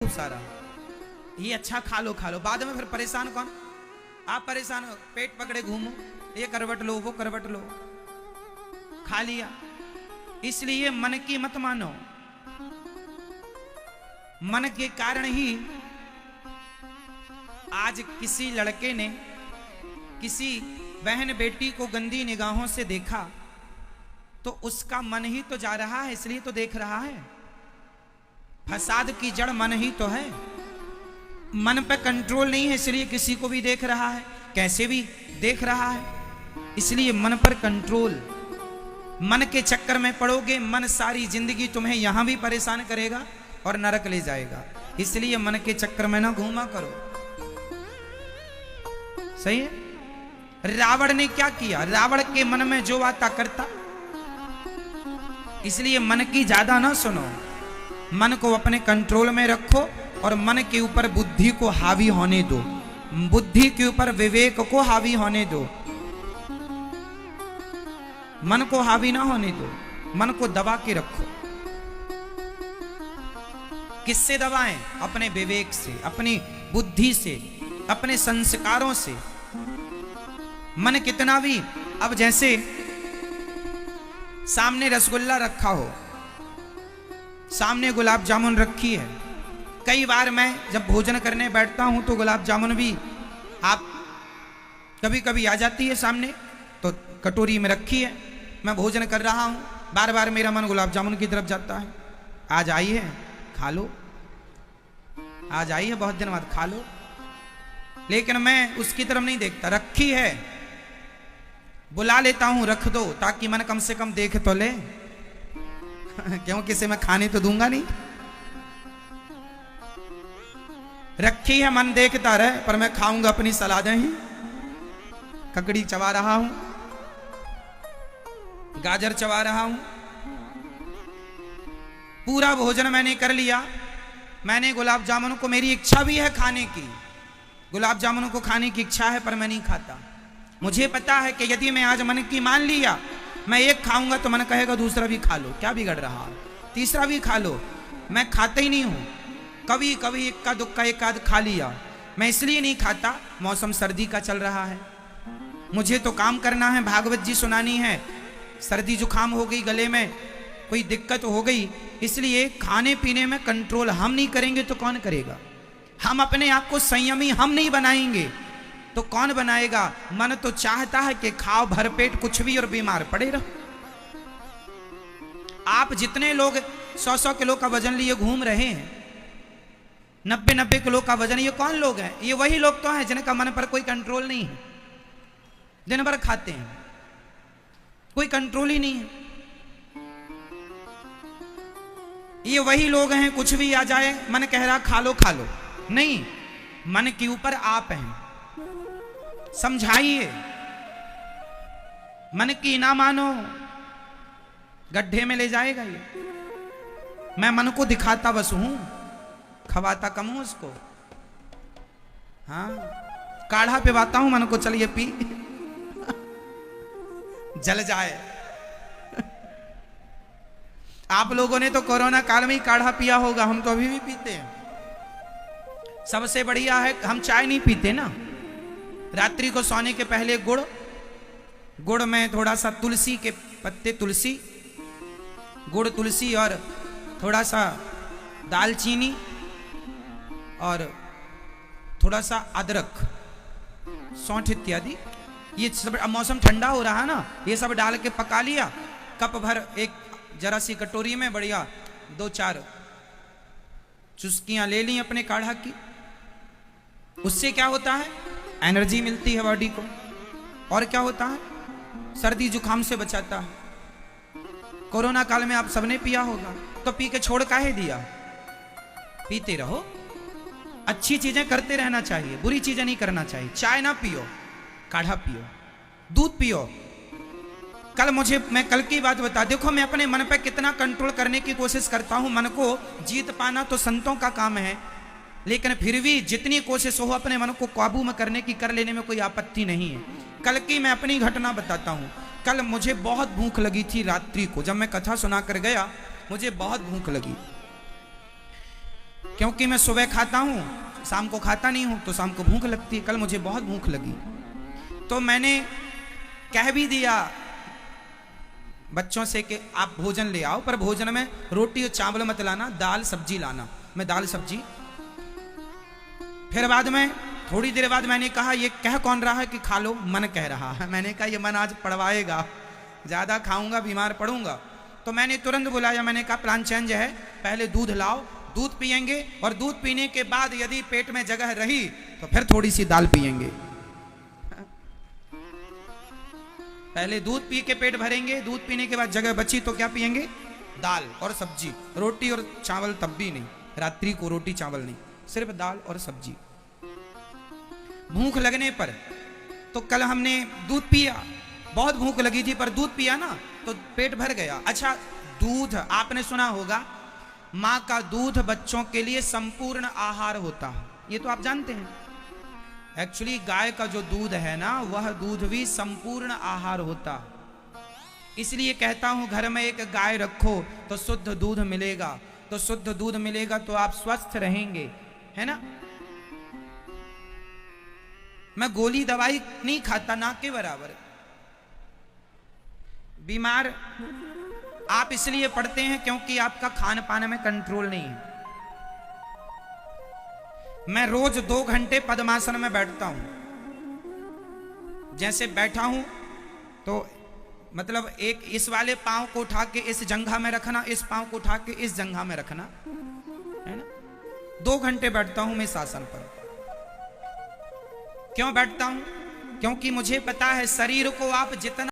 सारा ये अच्छा खा लो, बाद में फिर परेशान कौन? आप परेशान हो, पेट पकड़े घूमो, ये करवट लो वो करवट लो, खा लिया। इसलिए मन की मत मानो। मन के कारण ही आज किसी लड़के ने किसी बहन बेटी को गंदी निगाहों से देखा तो उसका मन ही तो जा रहा है, इसलिए तो देख रहा है। फसाद की जड़ मन ही तो है। मन पे कंट्रोल नहीं है, इसलिए किसी को भी देख रहा है, कैसे भी देख रहा है। इसलिए मन पर कंट्रोल। मन के चक्कर में पड़ोगे, मन सारी जिंदगी तुम्हें यहां भी परेशान करेगा और नरक ले जाएगा। इसलिए मन के चक्कर में ना घूमा करो। सही है। रावण ने क्या किया? रावण के मन में जो आता करता। इसलिए मन की ज्यादा ना सुनो, मन को अपने कंट्रोल में रखो और मन के ऊपर बुद्धि को हावी होने दो, बुद्धि के ऊपर विवेक को हावी होने दो। मन को हावी ना होने दो, मन को दबा के रखो। किससे दबाएं? अपने विवेक से, अपनी बुद्धि से, अपने संस्कारों से। मन कितना भी, अब जैसे सामने रसगुल्ला रखा हो, सामने गुलाब जामुन रखी है। कई बार मैं जब भोजन करने बैठता हूं तो गुलाब जामुन भी आप कभी कभी आ जाती है सामने, तो कटोरी में रखी है, मैं भोजन कर रहा हूं, बार बार मेरा मन गुलाब जामुन की तरफ जाता है। आज आई है, खा लो, आज आई है, बहुत दिन बाद खा लो। लेकिन मैं उसकी तरफ नहीं देखता। रखी है, बुला लेता हूं, रख दो, ताकि मन कम से कम देख तो ले। क्यों? किसे मैं खाने तो दूंगा नहीं। रखी है, मन देखता रहे, पर मैं खाऊंगा अपनी सलादें ही। ककड़ी चबा रहा हूं, गाजर चबा रहा हूं, पूरा भोजन मैंने कर लिया। मैंने गुलाब जामुन को, मेरी इच्छा भी है खाने की, गुलाब जामुन को खाने की इच्छा है, पर मैं नहीं खाता। मुझे पता है कि यदि मैं आज मन की मान लिया, मैं एक खाऊंगा तो मन कहेगा दूसरा भी खा लो, क्या बिगड़ रहा है, तीसरा भी खा लो। मैं खाता ही नहीं हूं। कभी कभी इक्का दुक्का एक आध खा लिया। मैं इसलिए नहीं खाता, मौसम सर्दी का चल रहा है, मुझे तो काम करना है, भागवत जी सुनानी है। सर्दी जुकाम हो गई, गले में कोई दिक्कत हो गई, इसलिए खाने पीने में कंट्रोल हम नहीं करेंगे तो कौन करेगा? हम अपने आप को संयमी हम नहीं बनाएंगे तो कौन बनाएगा? मन तो चाहता है कि खाओ भरपेट कुछ भी और बीमार पड़े रहो। आप जितने लोग 100-100 किलो का वजन लिए घूम रहे हैं, 90-90 किलो का वजन, ये कौन लोग हैं? ये वही लोग तो हैं जिनका मन पर कोई कंट्रोल नहीं है, दिन भर खाते हैं, कोई कंट्रोल ही नहीं है। ये वही लोग हैं, कुछ भी आ जाए मन कह रहा खा लो खा लो। नहीं, मन के ऊपर आप हैं, समझाइए। मन की ना मानो, गड्ढे में ले जाएगा ये। मैं मन को दिखाता बस हूं, खवाता कम हूं उसको। हाँ, काढ़ा पिवाता हूं मन को, चलिए पी, जल जाए। आप लोगों ने तो कोरोना काल में ही काढ़ा पिया होगा, हम तो अभी भी पीते हैं। सबसे बढ़िया है, हम चाय नहीं पीते ना। रात्रि को सोने के पहले गुड़ में थोड़ा सा तुलसी के पत्ते, तुलसी, गुड़, तुलसी और थोड़ा सा दालचीनी और थोड़ा सा अदरक, सौंठ इत्यादि, ये सब। मौसम ठंडा हो रहा ना, ये सब डाल के पका लिया। कप भर एक जरा सी कटोरी में बढ़िया 2-4 चुस्कियां ले ली अपने काढ़ा की। उससे क्या होता है? एनर्जी मिलती है बॉडी को। और क्या होता है? सर्दी जुकाम से बचाता है। कोरोना काल में आप सबने पिया होगा, तो पी के छोड़ काहे दिया? पीते रहो, अच्छी चीजें करते रहना चाहिए, बुरी चीजें नहीं करना चाहिए। चाय ना पियो, काढ़ा पियो, दूध पियो। मैं कल की बात बता, देखो मैं अपने मन पे कितना कंट्रोल करने की कोशिश करता हूं। मन को जीत पाना तो संतों का काम है, लेकिन फिर भी जितनी कोशिश हो अपने मन को काबू में करने की, कर लेने में कोई आपत्ति नहीं है। कल की मैं अपनी घटना बताता हूं। कल मुझे बहुत भूख लगी थी रात्रि को, जब मैं कथा सुना कर गया, मुझे बहुत भूख लगी। क्योंकि मैं सुबह खाता हूँ, शाम को खाता नहीं हूँ, तो शाम को भूख लगती है। कल मुझे बहुत भूख लगी, तो मैंने कह भी दिया बच्चों से कि आप भोजन ले आओ, पर भोजन में रोटी और चावल मत लाना, दाल सब्जी लाना। मैं दाल सब्जी। फिर बाद में थोड़ी देर बाद मैंने कहा ये कह कौन रहा है कि खा लो? मन कह रहा है। मैंने कहा ये मन आज पड़वाएगा, ज्यादा खाऊंगा बीमार पड़ूंगा। तो मैंने तुरंत बुलाया, मैंने कहा प्लान चेंज है, पहले दूध लाओ, दूध पिएंगे, और दूध पीने के बाद यदि पेट में जगह रही तो फिर थोड़ी सी दाल पिएंगे। पहले दूध पी के पेट भरेंगे, दूध पीने के बाद जगह बची तो क्या पिएंगे? दाल और सब्जी। रोटी और चावल तब भी नहीं, रात्रि को रोटी चावल नहीं, सिर्फ दाल और सब्जी। भूख लगने पर तो कल हमने दूध पिया, बहुत भूख लगी थी, पर दूध पिया ना तो पेट भर गया। अच्छा, दूध आपने सुना होगा, माँ का दूध बच्चों के लिए संपूर्ण आहार होता है, ये तो आप जानते हैं। एक्चुअली गाय का जो दूध है ना, वह दूध भी संपूर्ण आहार होता है। इसलिए कहता हूं घर में एक गाय रखो तो शुद्ध दूध मिलेगा, तो शुद्ध दूध मिलेगा तो आप स्वस्थ रहेंगे, है ना। मैं गोली दवाई नहीं खाता, ना के बराबर। बीमार आप इसलिए पड़ते हैं क्योंकि आपका खान पान में कंट्रोल नहीं है। मैं रोज 2 घंटे पद्मासन में बैठता हूं। जैसे बैठा हूं तो मतलब एक इस वाले पांव को उठा के इस जंघा में रखना, इस पांव को उठा के इस जंघा में रखना, है ना। 2 घंटे बैठता हूं मैं इस आसन पर। क्यों बैठता हूं? क्योंकि मुझे पता है शरीर को आप जितना